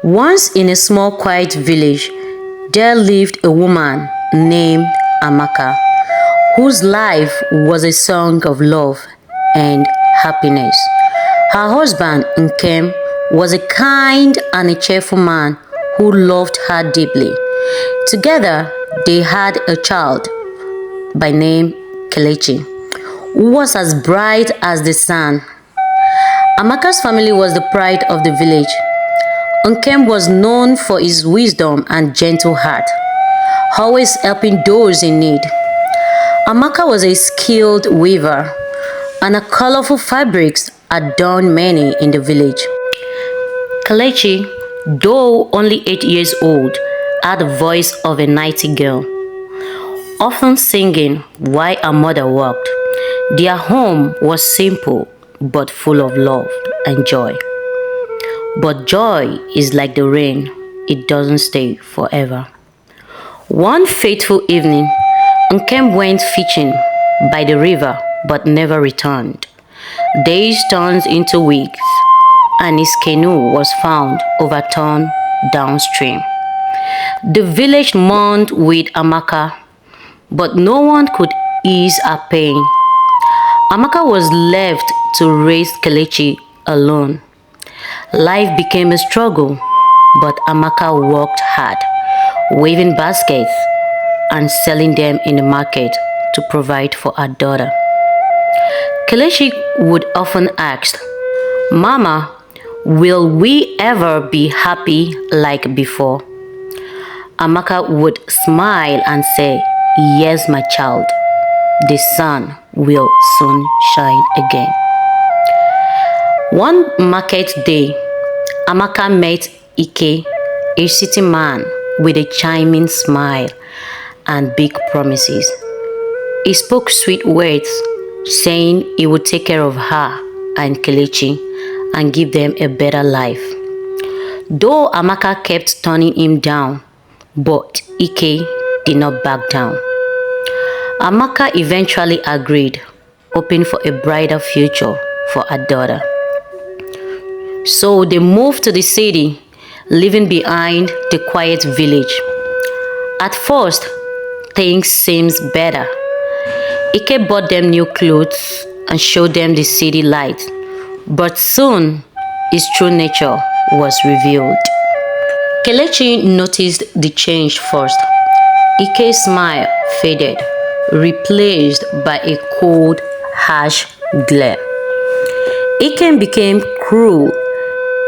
Once in a small quiet village, there lived a woman named Amaka, whose life was a song of love and happiness. Her husband, Nkem, was a kind and a cheerful man who loved her deeply. Together, they had a child by name Kelechi, who was as bright as the sun. Amaka's family was the pride of the village. Nkem was known for his wisdom and gentle heart, always helping those in need. Amaka was a skilled weaver, and her colorful fabrics adorned many in the village. Kelechi, though only 8 years old, had the voice of a nightingale, often singing while her mother worked. Their home was simple but full of love and joy. But joy is like the rain, it doesn't stay forever. One fateful evening, Nkem went fishing by the river but never returned. Days turned into weeks, and his canoe was found overturned downstream. The village mourned with Amaka, but no one could ease her pain. Amaka was left to raise Kelechi alone. Life became a struggle, but Amaka worked hard, weaving baskets and selling them in the market to provide for her daughter. Kelechi would often ask, "Mama, will we ever be happy like before?" Amaka would smile and say, "Yes, my child, the sun will soon shine again." One market day, Amaka met Ike, a city man with a charming smile and big promises. He spoke sweet words, saying he would take care of her and Kelechi and give them a better life. Though Amaka kept turning him down, but Ike did not back down. Amaka eventually agreed, hoping for a brighter future for her daughter. So they moved to the city, leaving behind the quiet village. At first, things seemed better. Ike bought them new clothes and showed them the city lights, but soon his true nature was revealed. Kelechi noticed the change first. Ike's smile faded, replaced by a cold, harsh glare. Ike became cruel.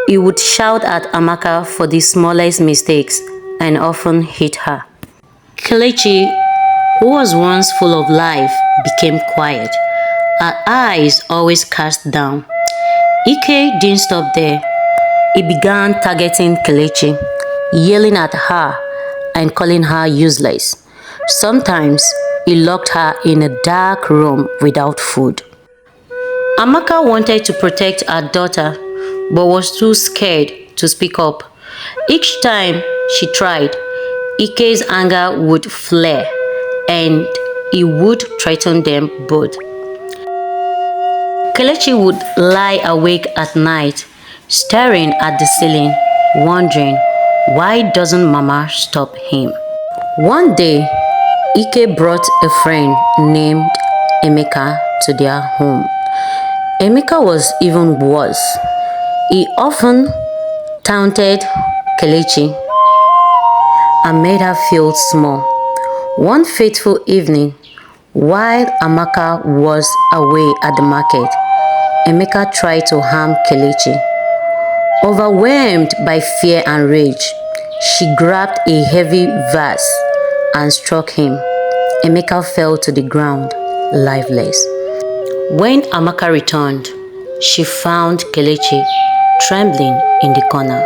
He would shout at Amaka for the smallest mistakes and often hit her. Kelechi, who was once full of life, became quiet, her eyes always cast down. Ike didn't stop there. He began targeting Kelechi, yelling at her and calling her useless. Sometimes he locked her in a dark room without food. Amaka wanted to protect her daughter, but was too scared to speak up. Each time she tried, Ike's anger would flare and he would threaten them both. Kelechi would lie awake at night, staring at the ceiling, wondering, why doesn't Mama stop him? One day, Ike brought a friend named Emeka to their home. Emeka was even worse. He often taunted Kelechi and made her feel small. One fateful evening, while Amaka was away at the market, Emeka tried to harm Kelechi. Overwhelmed by fear and rage, she grabbed a heavy vase and struck him. Emeka fell to the ground, lifeless. When Amaka returned, she found Kelechi trembling in the corner.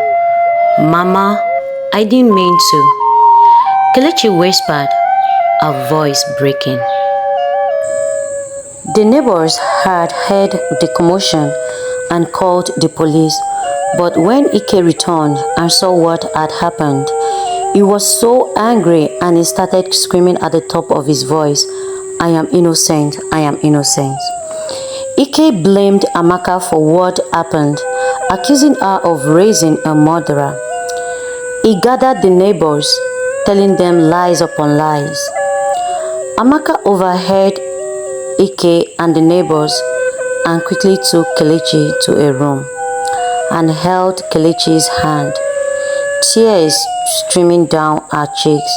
"Mama, I didn't mean to," Kelechi whispered, her voice breaking. The neighbors had heard the commotion and called the police, but when Ike returned and saw what had happened, he was so angry and he started screaming at the top of his voice, "I am innocent, I am innocent." Ike blamed Amaka for what happened, accusing her of raising a murderer. He gathered the neighbors, telling them lies upon lies. Amaka overheard Ike and the neighbors and quickly took Kelechi to a room and held Kelechi's hand, tears streaming down her cheeks.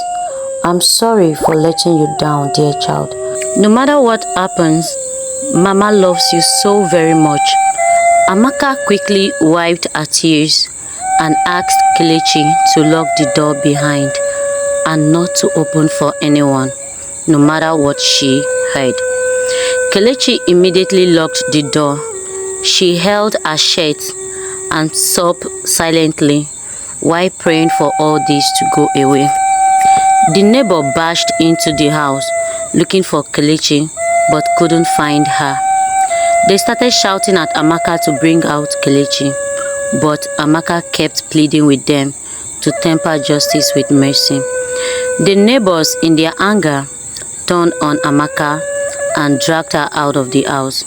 "I'm sorry for letting you down, dear child. No matter what happens, Mama loves you so very much." Amaka quickly wiped her tears and asked Kelechi to lock the door behind and not to open for anyone, no matter what she heard. Kelechi immediately locked the door. She held her shirt and sobbed silently while praying for all this to go away. The neighbor bashed into the house looking for Kelechi but couldn't find her. They started shouting at Amaka to bring out Kelechi, but Amaka kept pleading with them to temper justice with mercy. The neighbors, in their anger, turned on Amaka and dragged her out of the house.